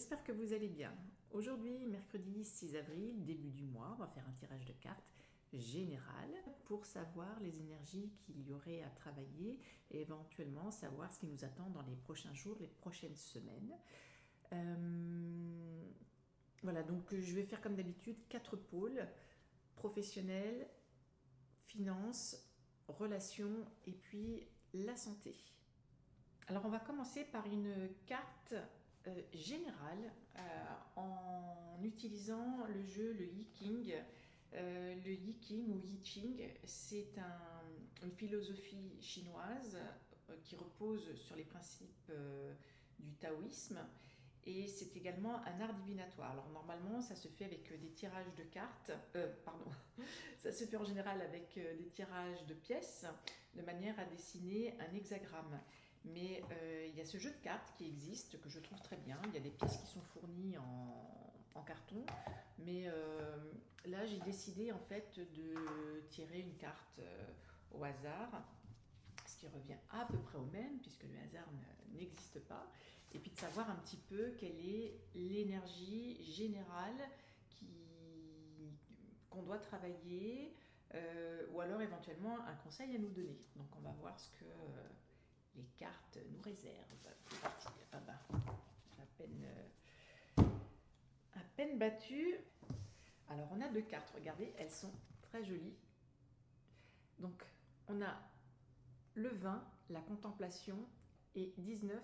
j'espère que vous allez bien. Aujourd'hui, mercredi 6 avril, début du mois, on va faire un tirage de cartes général pour savoir les énergies qu'il y aurait à travailler et éventuellement savoir ce qui nous attend dans les prochains jours, les prochaines semaines. Voilà, donc je vais faire comme d'habitude 4 pôles: professionnel, finance, relations et puis la santé. Alors on va commencer par une carte générale en utilisant le jeu le Yi King. Le Yi King ou Yi Ching, c'est une philosophie chinoise qui repose sur les principes du taoïsme, et c'est également un art divinatoire. Alors normalement ça se fait avec des tirages de cartes, ça se fait en général avec des tirages de pièces de manière à dessiner un hexagramme. Mais il y a ce jeu de cartes qui existe, que je trouve très bien. Il y a des pièces qui sont fournies en carton, mais là j'ai décidé en fait de tirer une carte au hasard, ce qui revient à peu près au même, puisque le hasard n'existe pas, et puis de savoir un petit peu quelle est l'énergie générale qu'on doit travailler, ou alors éventuellement un conseil à nous donner. Donc on va voir ce que les cartes nous réservent. C'est parti. Ah bah, à peine battu. Alors on a 2 cartes, regardez, elles sont très jolies. Donc on a le 20, la contemplation, et 19,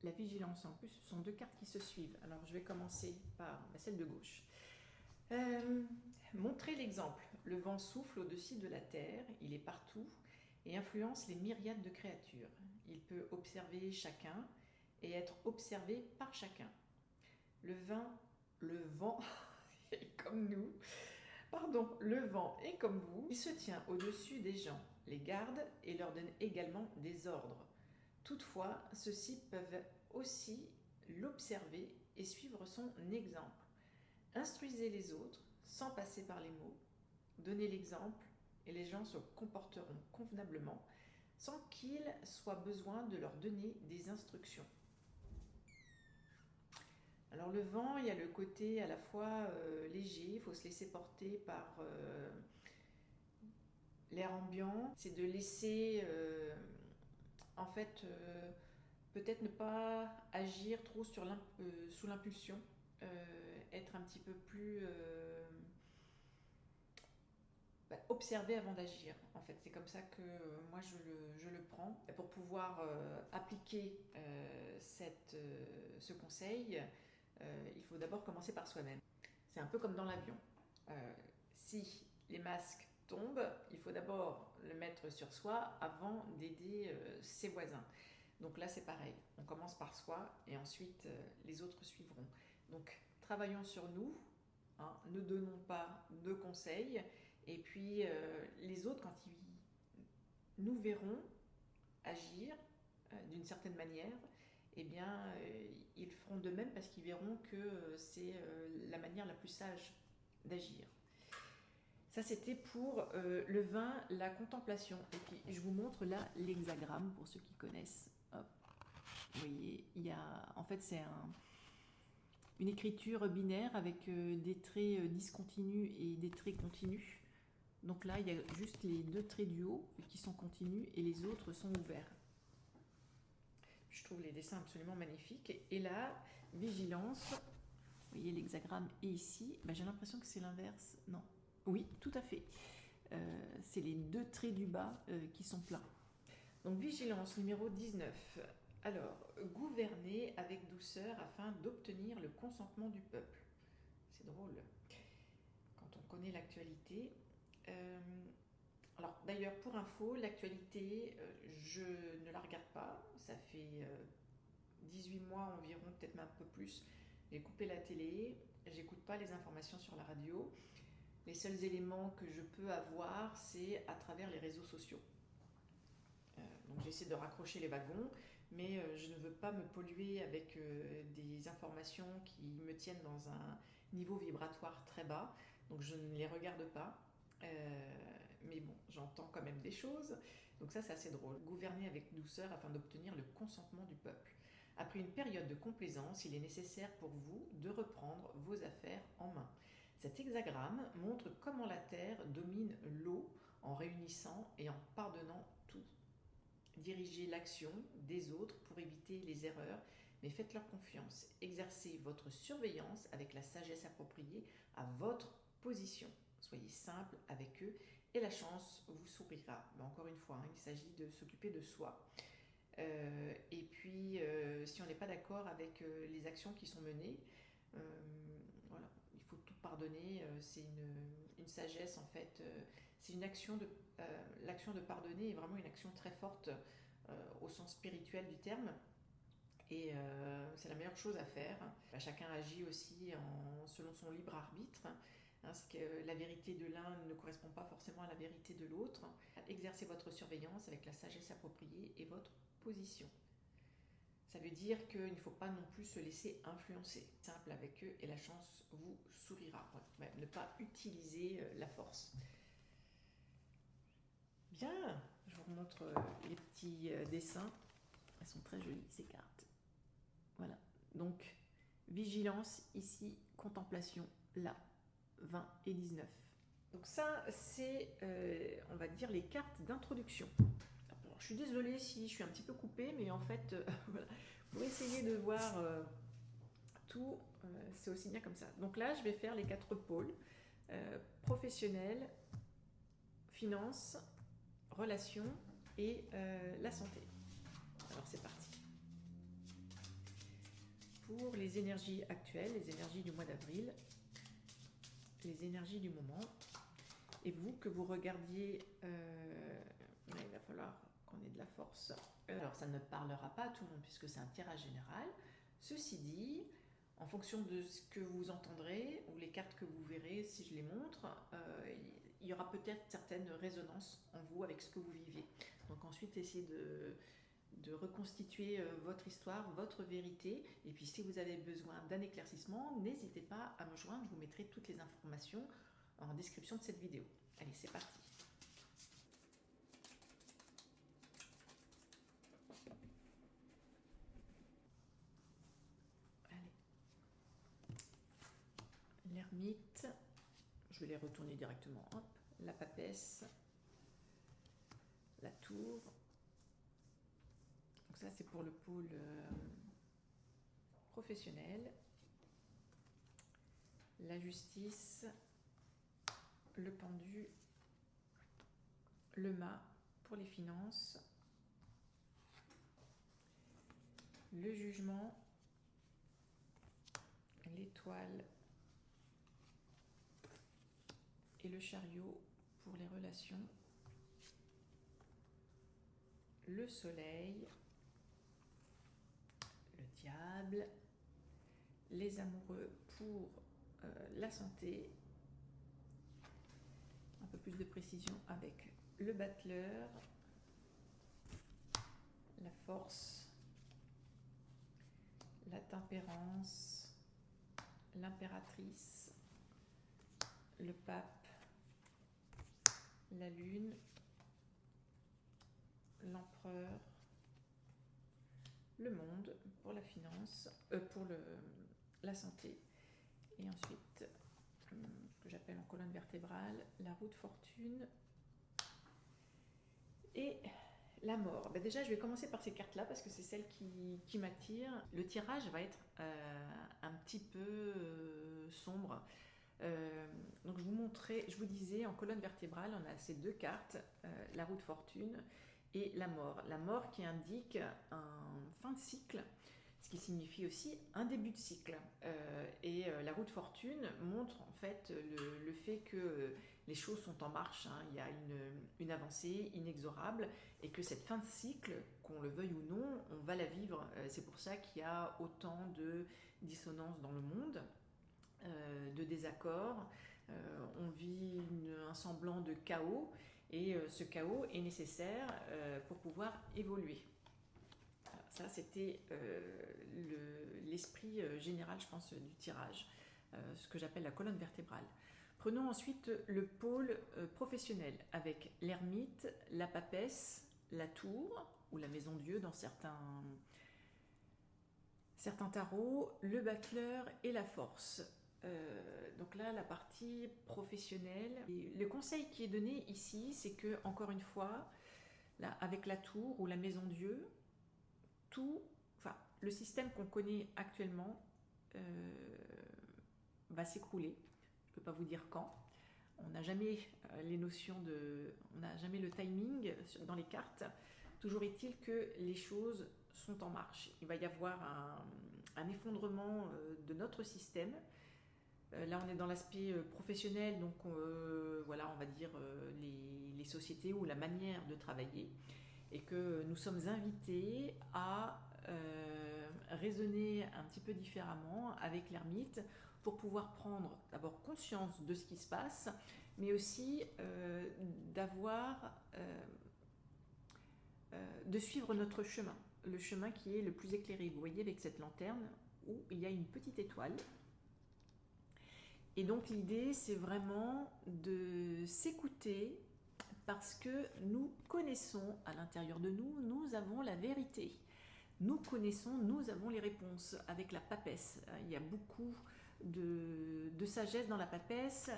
la vigilance. En plus, ce sont 2 cartes qui se suivent. Alors je vais commencer par celle de gauche. Montrer l'exemple. Le vent souffle au-dessus de la terre, il est partout et influence les myriades de créatures. Il peut observer chacun et être observé par chacun. Le vent est comme nous. Pardon, le vent est comme vous. Il se tient au-dessus des gens, les garde et leur donne également des ordres. Toutefois, ceux-ci peuvent aussi l'observer et suivre son exemple. Instruisez les autres sans passer par les mots. Donnez l'exemple et les gens se comporteront convenablement sans qu'il soit besoin de leur donner des instructions. Alors le vent, il y a le côté à la fois léger, il faut se laisser porter par l'air ambiant. C'est de laisser, en fait, peut-être ne pas agir trop sous l'impulsion, être un petit peu plus observer avant d'agir. En fait, c'est comme ça que moi je le prends. Pour pouvoir appliquer ce conseil, il faut d'abord commencer par soi-même. C'est un peu comme dans l'avion. Si les masques tombent, il faut d'abord le mettre sur soi avant d'aider ses voisins. Donc là, c'est pareil. On commence par soi et ensuite les autres suivront. Donc travaillons sur nous, hein, ne donnons pas de conseils, et puis les autres, quand ils nous verront agir d'une certaine manière, eh bien, ils feront de même parce qu'ils verront que c'est la manière la plus sage d'agir. Ça, c'était pour le vin, la contemplation. Et puis, je vous montre là l'hexagramme pour ceux qui connaissent. Hop. Vous voyez, en fait, c'est une écriture binaire avec des traits discontinus et des traits continus. Donc là, il y a juste les 2 traits du haut qui sont continus et les autres sont ouverts. Je trouve les dessins absolument magnifiques. Et là, vigilance. Vous voyez, l'hexagramme est ici. J'ai l'impression que c'est l'inverse. Non. Oui, tout à fait. C'est les 2 traits du bas qui sont pleins. Donc vigilance numéro 19. Alors, gouverner avec douceur afin d'obtenir le consentement du peuple. C'est drôle quand on connaît l'actualité. Alors d'ailleurs, pour info, l'actualité, je ne la regarde pas. Ça fait 18 mois environ, peut-être même un peu plus. J'ai coupé la télé, j'écoute pas les informations sur la radio. Les seuls éléments que je peux avoir, c'est à travers les réseaux sociaux. Donc j'essaie de raccrocher les wagons, mais je ne veux pas me polluer avec des informations qui me tiennent dans un niveau vibratoire très bas. Donc je ne les regarde pas. Mais bon, j'entends quand même des choses. Donc ça, c'est assez drôle. Gouverner avec douceur afin d'obtenir le consentement du peuple. Après une période de complaisance, il est nécessaire pour vous de reprendre vos affaires en main. Cet hexagramme montre comment la Terre domine l'eau en réunissant et en pardonnant tout. Dirigez l'action des autres pour éviter les erreurs, mais faites-leur confiance. Exercez votre surveillance avec la sagesse appropriée à votre position. Soyez simple avec eux et la chance vous sourira. Mais encore une fois, il s'agit de s'occuper de soi. Et puis, si on n'est pas d'accord avec les actions qui sont menées, voilà, il faut tout pardonner. C'est une sagesse en fait. C'est une action de l'action de pardonner est vraiment une action très forte au sens spirituel du terme. Et c'est la meilleure chose à faire. Chacun agit aussi selon son libre arbitre. Parce que la vérité de l'un ne correspond pas forcément à la vérité de l'autre. Exercez votre surveillance avec la sagesse appropriée et votre position. Ça veut dire qu'il ne faut pas non plus se laisser influencer. Simple avec eux et la chance vous sourira. Ouais, ne pas utiliser la force. Bien, je vous montre les petits dessins. Elles sont très jolies ces cartes. Voilà, donc vigilance ici, contemplation là, 20 et 19. Donc ça, c'est, on va dire, les cartes d'introduction. Je suis désolée si je suis un petit peu coupée, mais en fait, voilà, pour essayer de voir tout, c'est aussi bien comme ça. Donc là, je vais faire les 4 pôles, professionnel, finance, relations et la santé. Alors c'est parti. Pour les énergies actuelles, les énergies du mois d'avril, les énergies du moment, et vous, que vous regardiez, il va falloir qu'on ait de la force. Alors ça ne parlera pas à tout le monde puisque c'est un tirage général. Ceci dit, en fonction de ce que vous entendrez ou les cartes que vous verrez, si je les montre, il y aura peut-être certaines résonances en vous avec ce que vous vivez. Donc ensuite, essayez de reconstituer votre histoire, votre vérité. Et puis si vous avez besoin d'un éclaircissement, n'hésitez pas à me joindre. Je vous mettrai toutes les informations en description de cette vidéo. Allez, c'est parti. L'ermite, je vais les retourner directement. Hop, la papesse, la tour. Donc ça, c'est pour le pôle professionnel. La justice, le pendu, le mât pour les finances, le jugement, l'étoile et le chariot pour les relations, le soleil, le diable, les amoureux pour la santé, un peu plus de précision avec le battleur, la force, la tempérance, l'impératrice, le pape, la lune, l'empereur, le monde pour la finance, pour la santé, et ensuite ce que j'appelle en colonne vertébrale la roue de fortune et la mort. Ben déjà, je vais commencer par ces cartes-là parce que c'est celles qui m'attirent. Le tirage va être un petit peu sombre. Donc je vous disais, en colonne vertébrale, on a ces 2 cartes, la roue de fortune et la mort. La mort qui indique un fin de cycle, ce qui signifie aussi un début de cycle. Et la roue de fortune montre en fait le fait que les choses sont en marche, hein. Il y a une avancée inexorable et que cette fin de cycle, qu'on le veuille ou non, on va la vivre. C'est pour ça qu'il y a autant de dissonances dans le monde, de désaccords. On vit un semblant de chaos et ce chaos est nécessaire pour pouvoir évoluer. Ça, c'était l'esprit général, je pense, du tirage, ce que j'appelle la colonne vertébrale. Prenons ensuite le pôle professionnel avec l'ermite, la papesse, la tour ou la maison Dieu dans certains certains tarots, le battleur et la force. Donc là, la partie professionnelle. Et le conseil qui est donné ici, c'est que, encore une fois, là, avec la tour ou la maison Dieu, le système qu'on connaît actuellement va s'écrouler. Je ne peux pas vous dire quand. On n'a jamais les notions on n'a jamais le timing dans les cartes. Toujours est-il que les choses sont en marche. Il va y avoir un effondrement de notre système. Là, on est dans l'aspect professionnel, donc voilà, on va dire les sociétés ou la manière de travailler, et que nous sommes invités à raisonner un petit peu différemment avec l'ermite pour pouvoir prendre d'abord conscience de ce qui se passe, mais aussi de suivre notre chemin, le chemin qui est le plus éclairé. Vous voyez avec cette lanterne où il y a une petite étoile. Et donc l'idée, c'est vraiment de s'écouter parce que nous connaissons à l'intérieur de nous, nous avons la vérité. Nous connaissons, nous avons les réponses avec la papesse. Il y a beaucoup de sagesse dans la papesse.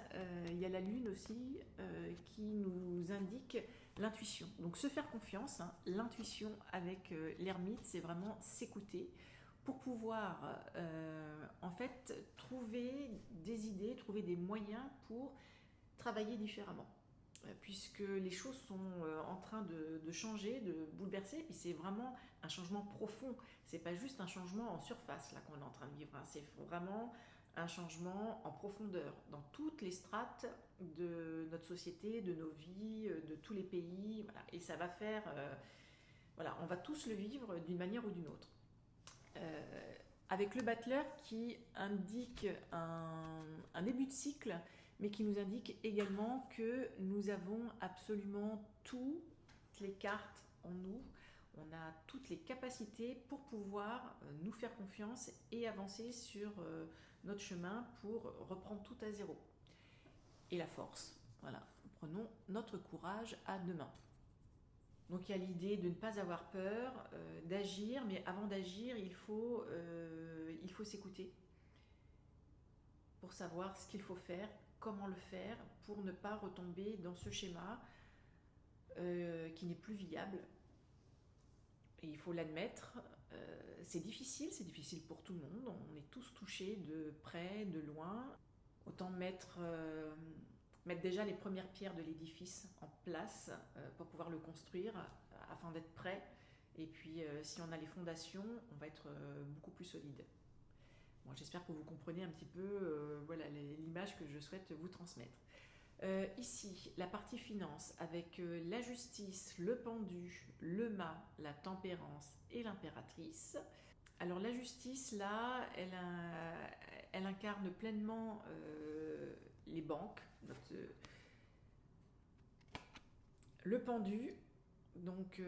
Il y a la lune aussi qui nous indique l'intuition. Donc se faire confiance, hein, l'intuition avec l'ermite, c'est vraiment s'écouter pour pouvoir en fait trouver des idées, trouver des moyens pour travailler différemment. Puisque les choses sont en train de changer, de bouleverser, et puis c'est vraiment un changement profond. C'est pas juste un changement en surface là qu'on est en train de vivre, hein. C'est vraiment un changement en profondeur dans toutes les strates de notre société, de nos vies, de tous les pays, voilà. Et ça va faire, voilà, on va tous le vivre d'une manière ou d'une autre. Avec le battleur qui indique un début de cycle, mais qui nous indique également que nous avons absolument toutes les cartes en nous, on a toutes les capacités pour pouvoir nous faire confiance et avancer sur notre chemin pour reprendre tout à zéro. Et la force, voilà, prenons notre courage à deux mains. Donc il y a l'idée de ne pas avoir peur, d'agir, mais avant d'agir, il faut s'écouter pour savoir ce qu'il faut faire, comment le faire, pour ne pas retomber dans ce schéma qui n'est plus viable. Et il faut l'admettre, c'est difficile pour tout le monde, on est tous touchés de près, de loin. Autant mettre déjà les premières pierres de l'édifice en place pour pouvoir le construire afin d'être prêt. Et puis si on a les fondations, on va être beaucoup plus solide. Bon, j'espère que vous comprenez un petit peu voilà, l'image que je souhaite vous transmettre. Ici, la partie finance avec la justice, le pendu, le mât, la tempérance et l'impératrice. Alors la justice, là, elle incarne pleinement les banques. Le pendu, donc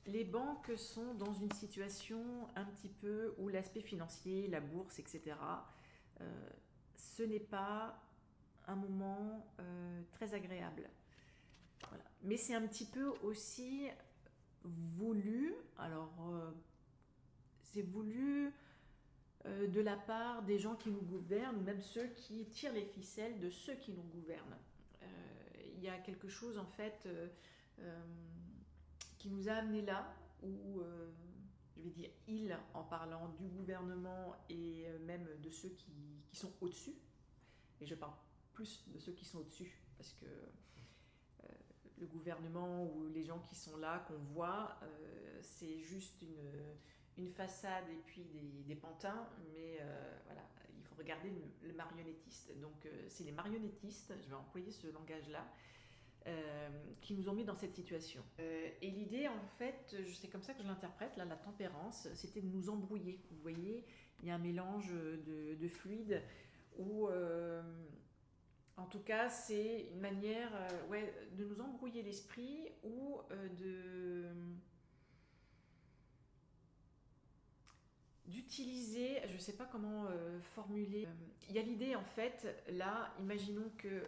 les banques sont dans une situation un petit peu où l'aspect financier, la bourse, etc., ce n'est pas un moment très agréable. Voilà. Mais c'est un petit peu aussi voulu, alors c'est voulu de la part des gens qui nous gouvernent, ou même ceux qui tirent les ficelles de ceux qui nous gouvernent. Il y a quelque chose en fait qui nous a amenés là, où je vais dire il en parlant du gouvernement et même de ceux qui sont au-dessus, et je parle plus de ceux qui sont au-dessus, parce que le gouvernement ou les gens qui sont là, qu'on voit, c'est juste une façade et puis des pantins, mais voilà, il faut regarder le marionnettiste. Donc c'est les marionnettistes, je vais employer ce langage-là, qui nous ont mis dans cette situation. Et l'idée, en fait, c'est comme ça que je l'interprète, là, la tempérance, c'était de nous embrouiller. Vous voyez, il y a un mélange de fluides où... en tout cas, c'est une manière de nous embrouiller l'esprit ou d'utiliser, je ne sais pas comment formuler. Il y a l'idée, en fait, là, imaginons que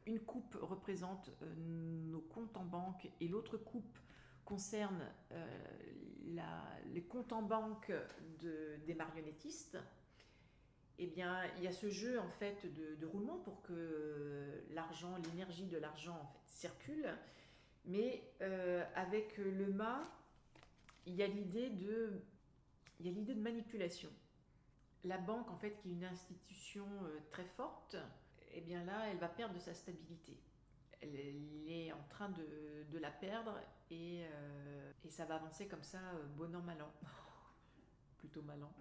une coupe représente nos comptes en banque et l'autre coupe concerne les comptes en banque des marionnettistes, eh bien, il y a ce jeu en fait de roulement pour que l'argent, l'énergie de l'argent en fait circule, mais avec le mât, il y a l'idée de manipulation. La banque en fait, qui est une institution très forte, eh bien là, elle va perdre de sa stabilité. Elle est en train de la perdre et ça va avancer comme ça, bon an, mal an. Plutôt mal an.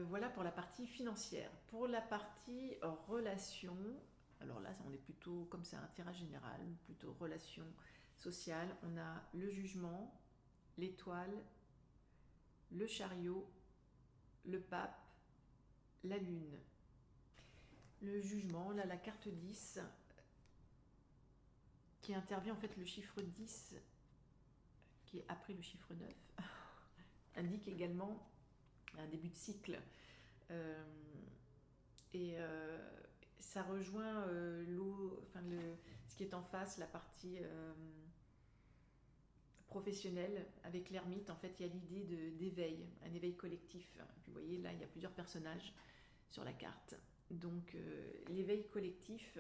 Voilà pour la partie financière. Pour la partie relation, alors là, on est plutôt comme ça, un tirage général, plutôt relation sociale. On a le jugement, l'étoile, le chariot, le pape, la lune. Le jugement, là, la carte 10, qui intervient en fait le chiffre 10, qui est après le chiffre 9, indique également un début de cycle. Et ça rejoint ce qui est en face, la partie professionnelle avec l'ermite. En fait, il y a l'idée d'éveil, un éveil collectif. Puis, vous voyez, là, il y a plusieurs personnages sur la carte. Donc, l'éveil collectif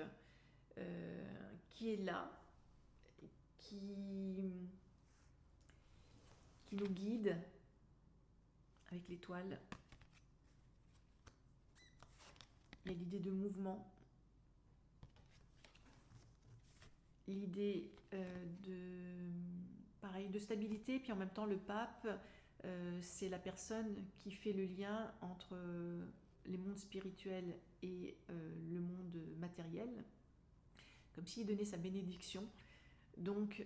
qui est là, qui nous guide avec l'étoile. Il y a l'idée de mouvement, l'idée de stabilité, puis en même temps le pape, c'est la personne qui fait le lien entre les mondes spirituels et le monde matériel, comme s'il donnait sa bénédiction. Donc,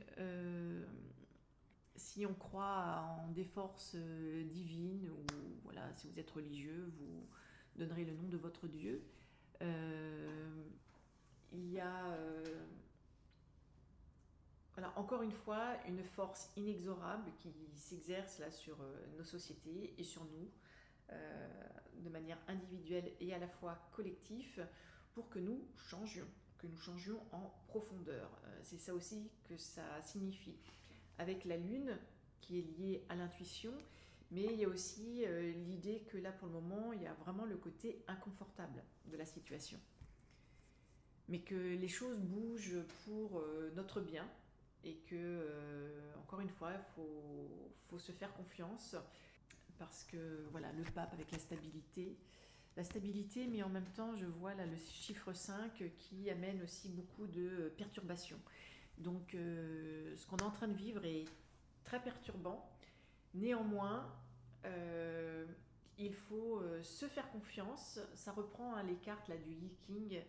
si on croit en des forces divines, ou voilà, si vous êtes religieux, vous donnerez le nom de votre Dieu. Il y a voilà, encore une fois, une force inexorable qui s'exerce là sur nos sociétés et sur nous, de manière individuelle et à la fois collective, pour que nous changions en profondeur. C'est ça aussi que ça signifie. Avec la lune, qui est liée à l'intuition, mais il y a aussi l'idée que là, pour le moment, il y a vraiment le côté inconfortable de la situation. Mais que les choses bougent pour notre bien, et que, encore une fois, il faut se faire confiance, parce que voilà, le pape avec la stabilité, mais en même temps, je vois là le chiffre 5 qui amène aussi beaucoup de perturbations. Donc, ce qu'on est en train de vivre est très perturbant. Néanmoins, il faut se faire confiance. Ça reprend les cartes là, du Yi King.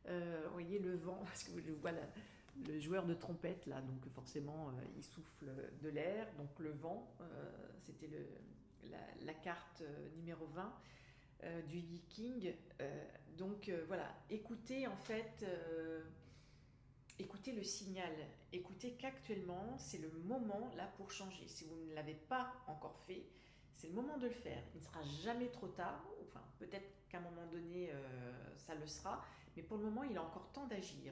Vous voyez le vent, parce que je vois le joueur de trompette là, donc forcément il souffle de l'air. Donc le vent, c'était la carte numéro 20 du Yi King. Donc voilà, écoutez en fait. Écoutez le signal, écoutez qu'actuellement c'est le moment là pour changer. Si vous ne l'avez pas encore fait, c'est le moment de le faire. Il ne sera jamais trop tard, enfin peut-être qu'à un moment donné ça le sera, mais pour le moment il est encore temps d'agir.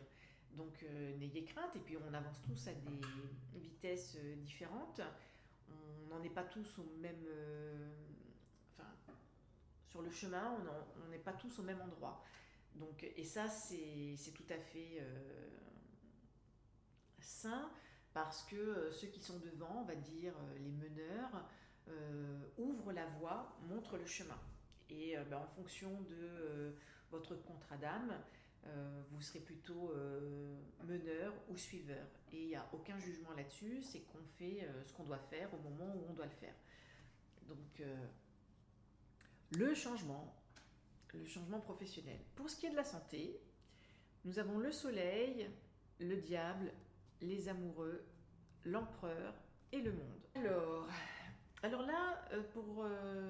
Donc n'ayez crainte, et puis on avance tous à des vitesses différentes. On n'en est pas tous au même... enfin, sur le chemin, on n'est pas tous au même endroit. Donc, et ça c'est tout à fait... sain, parce que ceux qui sont devant, on va dire les meneurs, ouvrent la voie, montrent le chemin. Et en fonction de votre contrat d'âme, vous serez plutôt meneur ou suiveur. Et il n'y a aucun jugement là-dessus, c'est qu'on fait ce qu'on doit faire au moment où on doit le faire. Donc le changement professionnel. Pour ce qui est de la santé, nous avons le soleil, le diable, les amoureux, l'empereur et le monde. Alors là, pour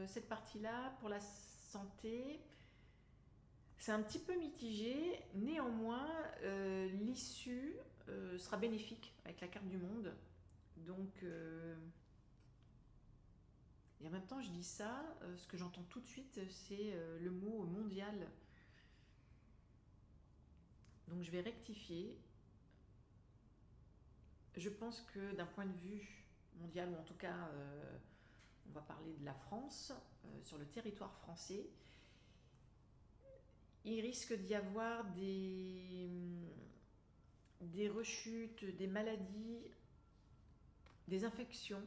cette partie-là, pour la santé, c'est un petit peu mitigé. Néanmoins, l'issue sera bénéfique avec la carte du monde. Donc, et en même temps, je dis ça, ce que j'entends tout de suite, c'est le mot mondial. Donc, je vais rectifier. Je pense que d'un point de vue mondial, ou en tout cas, on va parler de la France, sur le territoire français, il risque d'y avoir des rechutes, des maladies, des infections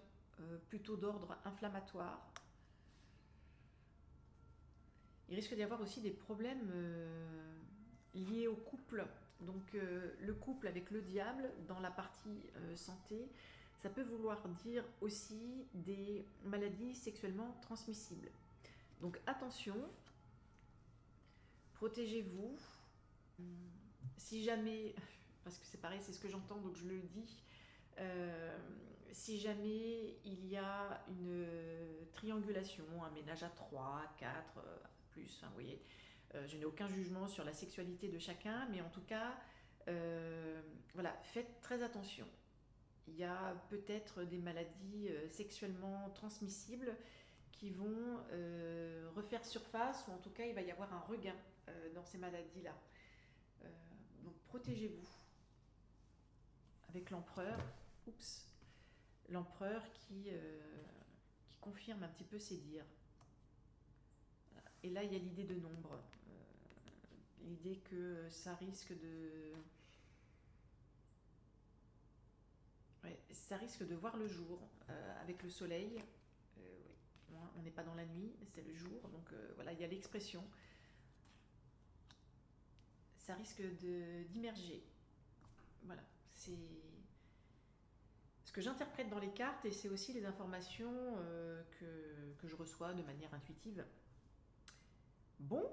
plutôt d'ordre inflammatoire. Il risque d'y avoir aussi des problèmes liés au couple. Donc le couple avec le diable dans la partie santé, ça peut vouloir dire aussi des maladies sexuellement transmissibles. Donc attention, protégez-vous. Si jamais, parce que c'est pareil, c'est ce que j'entends, donc je le dis, si jamais il y a une triangulation, un ménage à 3, 4, plus, enfin, vous voyez, je n'ai aucun jugement sur la sexualité de chacun, mais en tout cas, voilà, faites très attention. Il y a peut-être des maladies sexuellement transmissibles qui vont refaire surface, ou en tout cas, il va y avoir un regain dans ces maladies-là. Euh, donc protégez-vous. Avec l'empereur, l'empereur qui confirme un petit peu ses dires. Et là, il y a l'idée de nombre. L'idée que ça risque de... Ouais, ça risque de voir le jour avec le soleil. Oui. On n'est pas dans la nuit, c'est le jour. Donc voilà, il y a l'expression. Ça risque d'immerger. Voilà, c'est ce que j'interprète dans les cartes, et c'est aussi les informations que je reçois de manière intuitive. Bon,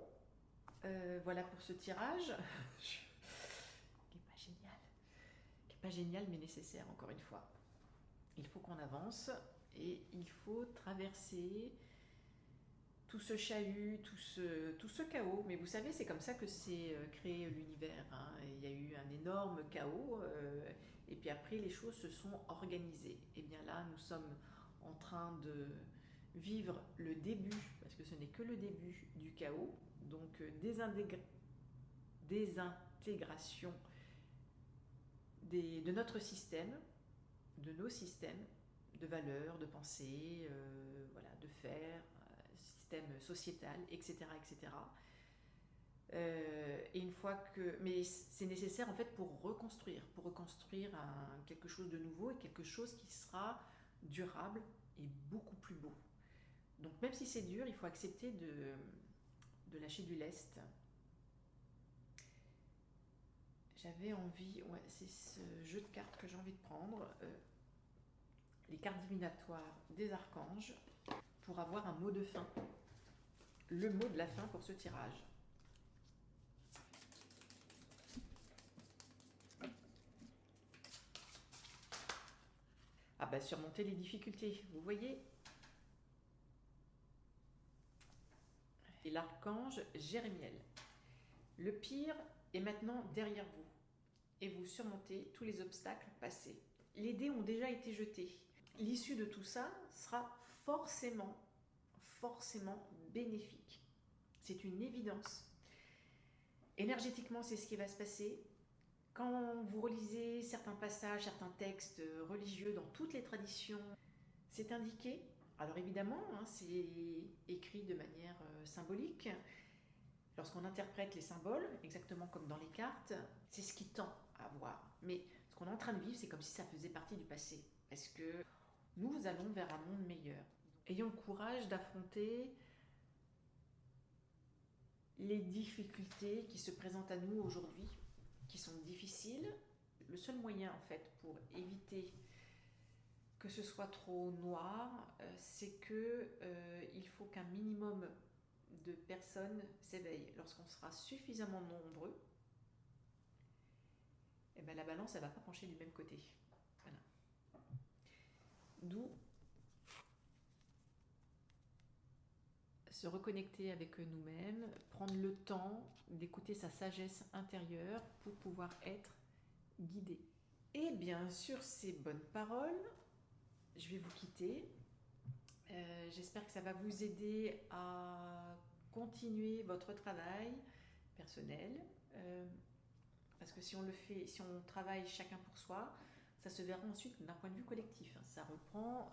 voilà pour ce tirage, qui n'est pas génial, mais nécessaire encore une fois. Il faut qu'on avance et il faut traverser tout ce chahut, tout ce chaos. Mais vous savez, c'est comme ça que s'est créé l'univers. Hein. Il y a eu un énorme chaos et puis après les choses se sont organisées. Et bien là, nous sommes en train de vivre le début, parce que ce n'est que le début du chaos. Donc désintégration de notre système, de nos systèmes, de valeurs, de pensée, voilà, de faire, système sociétal, etc. etc. Et une fois que. Mais c'est nécessaire en fait pour reconstruire quelque chose de nouveau et quelque chose qui sera durable et beaucoup plus beau. Donc même si c'est dur, il faut accepter de lâcher du lest. J'avais envie, ouais, c'est ce jeu de cartes que j'ai envie de prendre, les cartes divinatoires des archanges, pour avoir un mot de fin, le mot de la fin pour ce tirage. Ah bah surmonter les difficultés, vous voyez. Et l'archange Jérémiel. Le pire est maintenant derrière vous et vous surmontez tous les obstacles passés. Les dés ont déjà été jetés. L'issue de tout ça sera forcément bénéfique. C'est une évidence. Énergétiquement, c'est ce qui va se passer. Quand vous relisez certains passages, certains textes religieux dans toutes les traditions, c'est indiqué. Alors évidemment, hein, c'est écrit de manière symbolique. Lorsqu'on interprète les symboles, exactement comme dans les cartes, c'est ce qui tend à voir. Mais ce qu'on est en train de vivre, c'est comme si ça faisait partie du passé. Parce que nous allons vers un monde meilleur. Ayons le courage d'affronter les difficultés qui se présentent à nous aujourd'hui, qui sont difficiles. Le seul moyen, en fait, pour éviter que ce soit trop noir, c'est que il faut qu'un minimum de personnes s'éveillent. Lorsqu'on sera suffisamment nombreux, eh ben, la balance, elle ne va pas pencher du même côté. Voilà. D'où se reconnecter avec nous-mêmes, prendre le temps d'écouter sa sagesse intérieure pour pouvoir être guidé. Et bien sur ces bonnes paroles, je vais vous quitter. J'espère que ça va vous aider à continuer votre travail personnel. Parce que si on travaille chacun pour soi, Ça se verra ensuite d'un point de vue collectif, hein. Ça reprend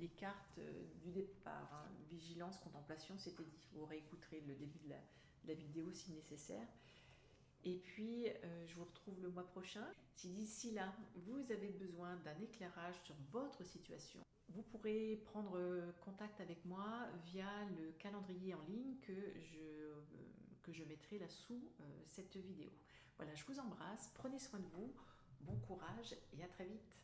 les cartes du départ, hein. Vigilance, contemplation, c'était dit. Vous réécouterez le début de la vidéo si nécessaire. Et puis, je vous retrouve le mois prochain. Si d'ici là, vous avez besoin d'un éclairage sur votre situation, vous pourrez prendre contact avec moi via le calendrier en ligne que je mettrai là sous cette vidéo. Voilà, je vous embrasse, prenez soin de vous, bon courage et à très vite.